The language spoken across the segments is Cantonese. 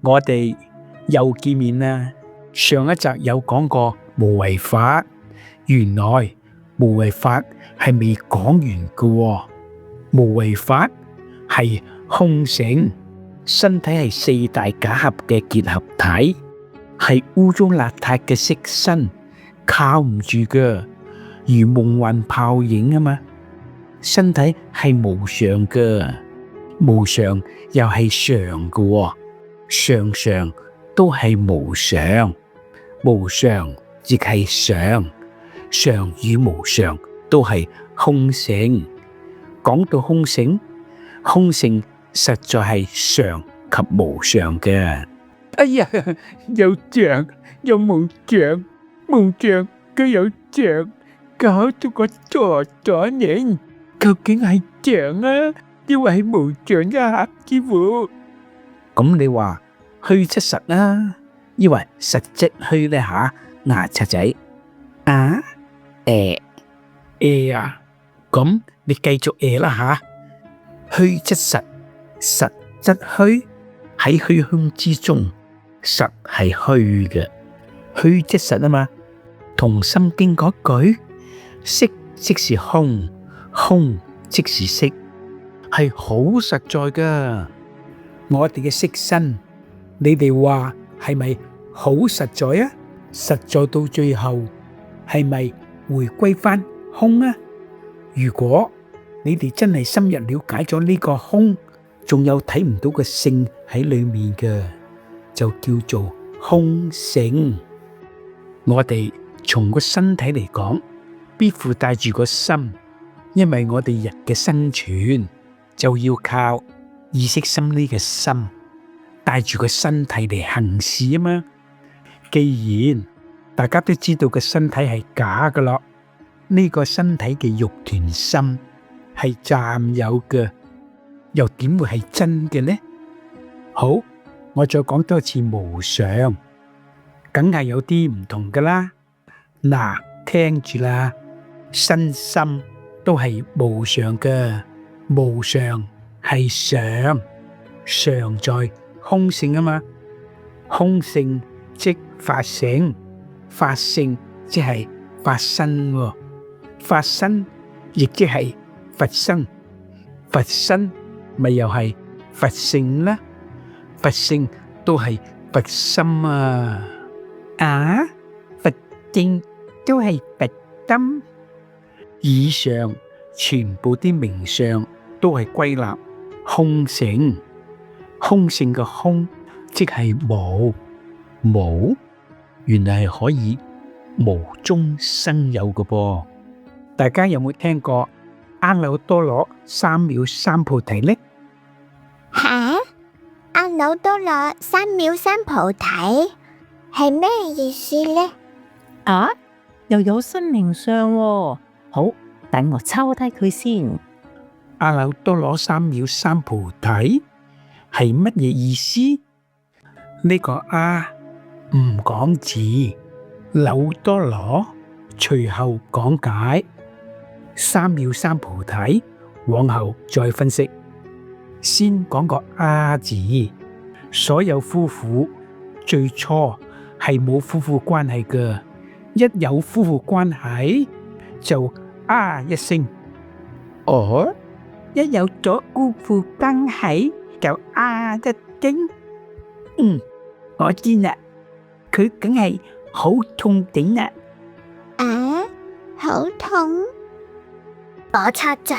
我哋又見面啦。上一集有講過無為法，原來無為法係未講完㗎喎。無為法係空性，身體係四大假合嘅結合體，係污糟邋遢嘅色身，靠唔住㗎，如夢幻泡影啊嘛。身體係無常㗎，無常又係常㗎喎，常常都係無常，無常即係常，常與無常都係空性。講到空性，空性實在係常及無常嘅。哎呀，有常有無常，無常佢有常，搞到我傻咗呢。究竟係常啊，抑或係無常一合之乎？咁你話虛則實啊，抑或實則虛呢吓？牙刷仔啊，啊，咁你繼續啦吓。虛則實，實則虛，喺虛空之中，實係虛嘅。虛則實啊嘛，同《心經》嗰句，色即是空，空即是色，係好實在噶。我哋嘅色身，你哋話係咪好實在啊？實在到最後係咪回歸翻空啊？如果你哋真係深入了解咗呢個空，仲有睇唔到個性喺裏面嘅，就叫做空性。我哋從個身體嚟講，必附帶住個心，因為我哋人嘅生存就要靠意識心呢個心，帶住個身體嚟行事啊嘛。既然大家都知道個身體係假噶咯，呢個身體嘅肉團心係暫有嘅，又點會係真嘅呢？好，我再講多次無常，梗係有啲唔同噶啦。嗱，聽住啦，身心都係無常嘅，無常係常，常在空性啊嘛。空性即法性，法性即係法身喎，法身亦即係佛身，佛身咪又係佛性啦，佛性都係佛心啊！啊，佛性都係佛心。以上全部啲名相都係歸納空性，空性嘅空即係無，無原來係可以無中生有嘅噃。大家有冇聽過阿耨多羅三藐三菩提呢？吓，阿耨多羅三藐三菩提係咩意思呢？啊，又有新名相喎。好，等我抄低佢先。阿耨多羅三藐三菩提係乜嘢意思？呢個阿唔講字，耨多羅隨後講解，三藐三菩提往後再分析。先講個阿字，所有夫婦最初係冇夫婦關係嘅，一有夫婦關係就啊一聲。哦，一有咗夫婦關係就啊一聲。我知啦，佢梗係好痛頂啦。啊，好痛！牙刷仔，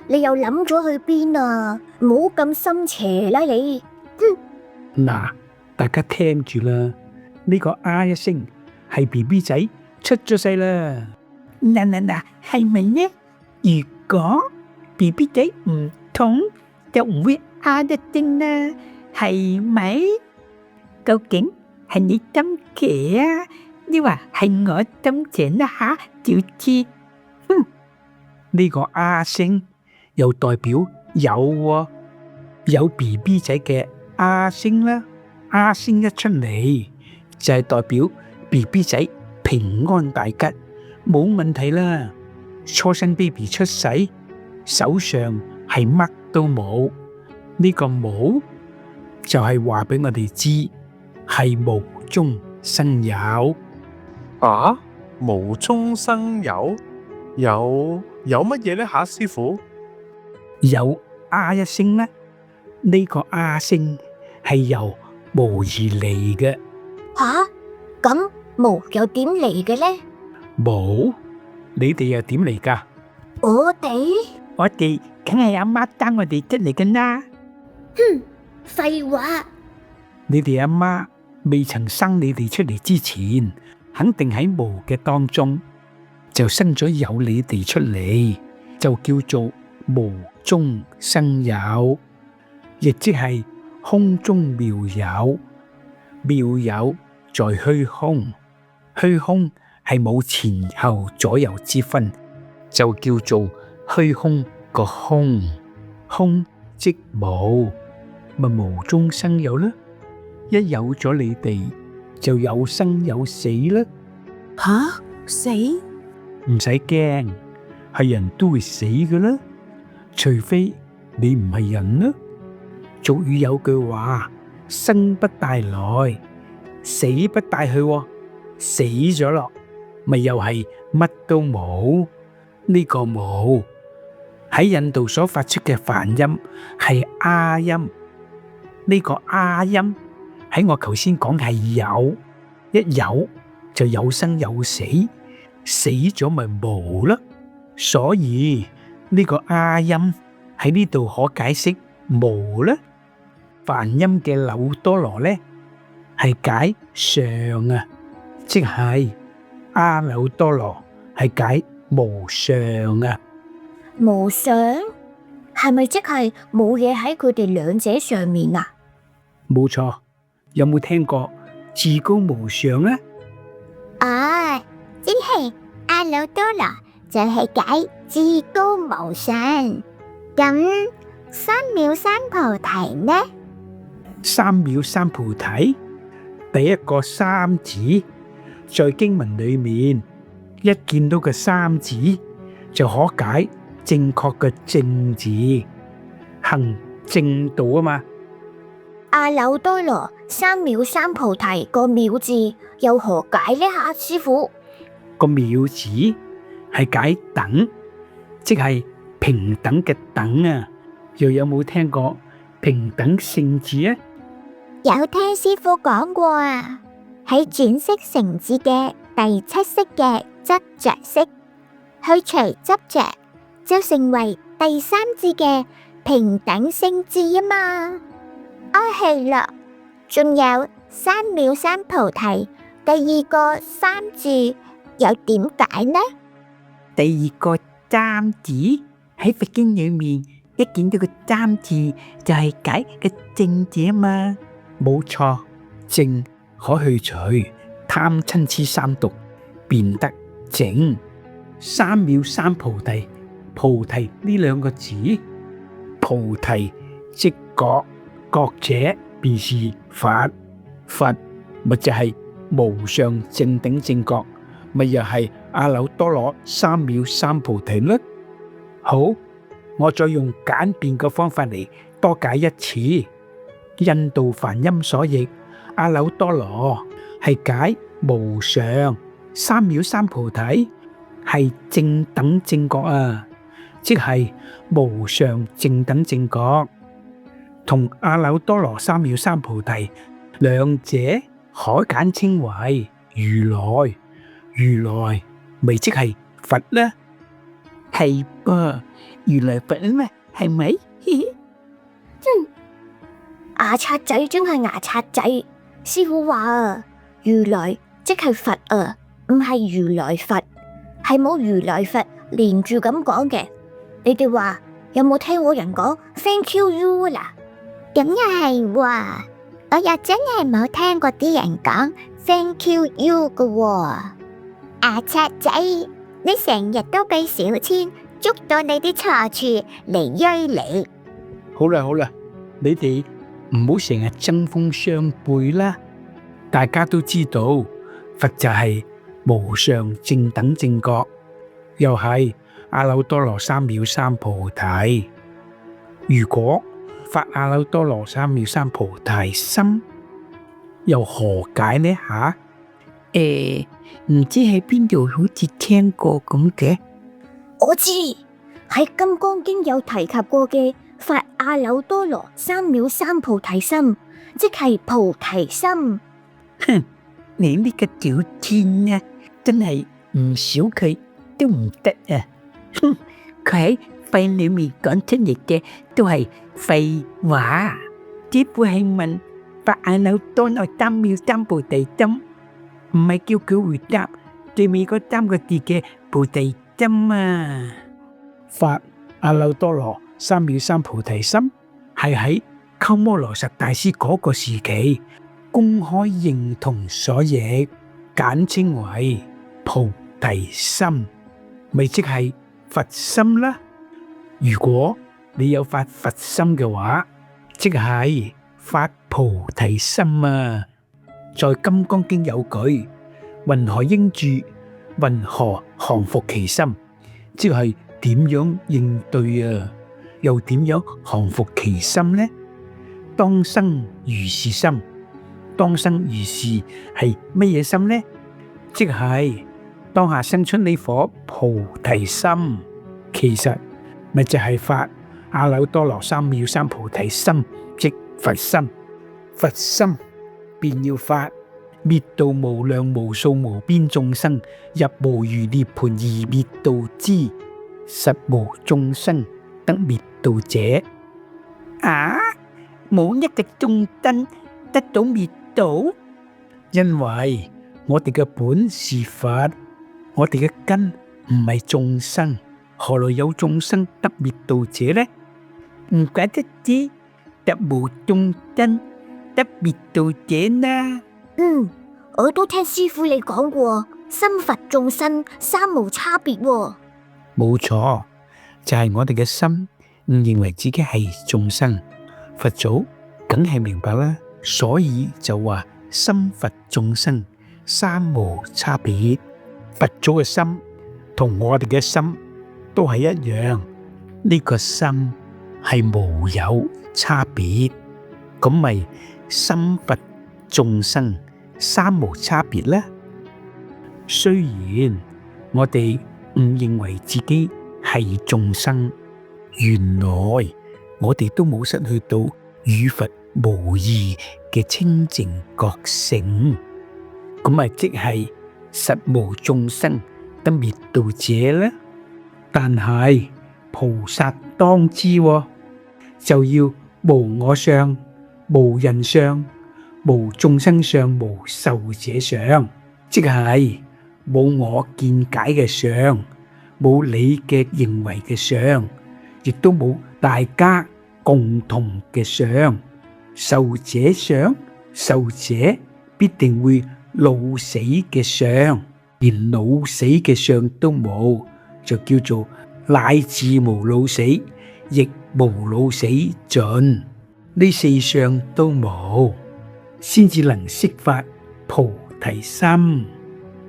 你又諗咗去邊啊？唔好咁心邪啦你。嗱，大家聽住啦，呢個啊一聲係 BB 仔出咗世啦。嗱，係咪呢？如果 BB 仔唔痛，就唔會啊一聲啦，係咪？究竟係你心邪啊，抑或係我心邪啦吓？就知，呢個啊聲又代表有喎，有 BB 仔嘅啊聲啦，啊聲一出嚟就係代表 BB 仔平安大吉，冇問題啦。初生 BB 出世，手上係乜都冇，呢個冇就係話俾我哋知係無中生有。啊，無中生有，有乜嘢呢？吓，師傅，有啊一聲呢，呢個啊聲係由無而嚟嘅。吓，咁無又點嚟嘅呢？無，你哋又點嚟噶？我哋梗係阿媽生我哋出嚟嘅啦。廢話，你哋阿媽未曾生你哋出嚟之前，肯定喺無嘅當中就生咗有你哋出嚟，就叫做無中生有，亦即係空中妙有。妙有在虛空，虛空係冇前後左右之分，就叫做虛空個空。空即無，咪無中生有啦。一有咗你哋，就有生有死啦。吓，死？唔使驚，係人都會死㗎啦，除非你唔係人啦。俗語有句話：生不帶來，死不帶去喎。死咗咯，咪又係乜都冇。呢個冇喺印度所發出嘅梵音係啊音，呢個啊音喺我頭先講係有，一有就有生有死，死咗咪無啦。所以呢個啊音喺呢度可解釋無啦。梵音嘅柳多羅呢係解上啊，即係阿耨多羅係解無上啊。無上係咪即係冇嘢喺佢哋兩者上面啊？冇錯，有冇聽過至高無上啊？啊，即係阿耨多羅就係解至高無上。咁三藐三菩提呢？三藐三菩提，第一個三字在經文裏面，一見到個三字就可解正確嘅正字，行正道啊嘛。阿耨多羅三藐三菩提個藐字又何解呢？吓，師傅，個藐字係解等，即係平等嘅等啊。又有冇聽過平等性字啊？有聽師傅講過啊，喺轉識成字嘅第七識嘅執着識，去除執着，就成為第三字嘅平等性字啊嘛。係啦，仲有三藐三菩提，第二個三字又點解呢？第二個三字喺佛經裏面，一見到個三字就係解個正字啊嘛。冇錯，正可去除貪嗔癡三毒，變得正。三藐三菩提，菩提呢兩個字，菩提即覺，覺者便是佛，佛咪就係無上正等正覺，咪又係阿耨多羅三藐三菩提啦。好，我再用簡便嘅方法嚟多解一次。印度梵音所譯阿耨多羅係解無上，三藐三菩提係正等正覺啊，即係無上正等正覺。同阿耨多羅三藐三菩提兩者可簡稱為如來，如來咪即係佛呢？係噃，如來佛啊嘛，係咪？牙刷仔真係牙刷仔，師傅話啊，如來即係佛啊，唔係如來佛，係冇如來佛連住咁講嘅。你哋話有冇聽過人講 Thank you 啦？咁又係喎，我又真係冇聽過啲人講 Thank you 嘅。牙刷仔，你成日都俾小千捉到你啲錯處嚟追你。好啦好啦，你哋唔好成日針鋒相對啦。大家都知道佛就係無上正等正覺，又係阿耨多羅三藐三菩提。如果發阿耨多羅三藐三菩提心，又何解呢吓？唔知喺邊度好似聽過咁嘅。我知喺《金剛經》有提及過嘅發阿耨多羅三藐三菩提心，即係菩提心。哼，你呢個tiểu天啊，真係唔少佢都唔得啊！哼，佢喺肺裏面講出嚟嘅都係廢話。只不過係問發阿耨多羅三藐三菩提心，唔係叫佢回答最尾嗰3個字嘅菩提心啊！發阿耨多羅三藐三菩提心係喺鳩摩羅什大師嗰個時期公開認同所譯，簡稱為菩提心，咪即係佛心啦。如果你有發佛心嘅話，即係發菩提心啊！在《金剛經》有句：云何應住？云何降伏其心？即係點樣應對啊？又點樣降伏其心呢？當生如是心，當生如是係乜嘢心呢？即係當下生出呢顆菩提心，其實咪就係發阿耨多羅三藐三菩提心，即佛心。佛心便要發滅度無量無數無邊眾生入無餘涅槃而滅度之，實無眾生得滅度者。啊，冇一個眾生得到滅度，因為我哋嘅本是佛，我哋嘅根唔係眾生，何來有眾生得滅度者呢？唔怪得知特無眾生得滅度者啦。我都聽師父你講過，心佛眾生三無差別喎。冇錯，就係我哋嘅心唔認為自己係眾生，佛祖梗係明白啦，所以就話心佛眾生三無差別。佛祖嘅心同我哋嘅心都係一樣，呢個心係無有差別，咁咪心佛眾生三無差別啦。雖然我哋唔認為自己係眾生，原來我哋都冇失去到與佛無異嘅清淨覺性，咁咪即係實無眾生得滅度者啦。但係菩薩當知喎，就要無我相、無人相、無眾生相、無壽者相，即係冇我見解嘅相，冇你嘅認為嘅相，亦都冇大家共同嘅相。壽者相，壽者必定會老死嘅相，連老死嘅相都冇，就叫做乃至無老死，亦無老死盡。呢4相都冇，先至能釋發菩提心。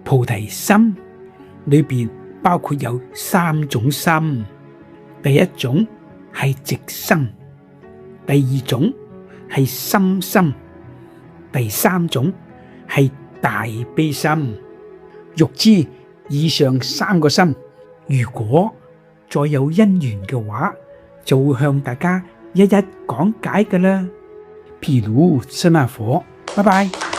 菩提心裏邊包括有3種心，第一種係直心，第二種係深心，第3種係大悲心。欲知以上3個心，如果再有因緣嘅話，就會向大家一一講解㗎喇。譬如舍那佛，拜拜。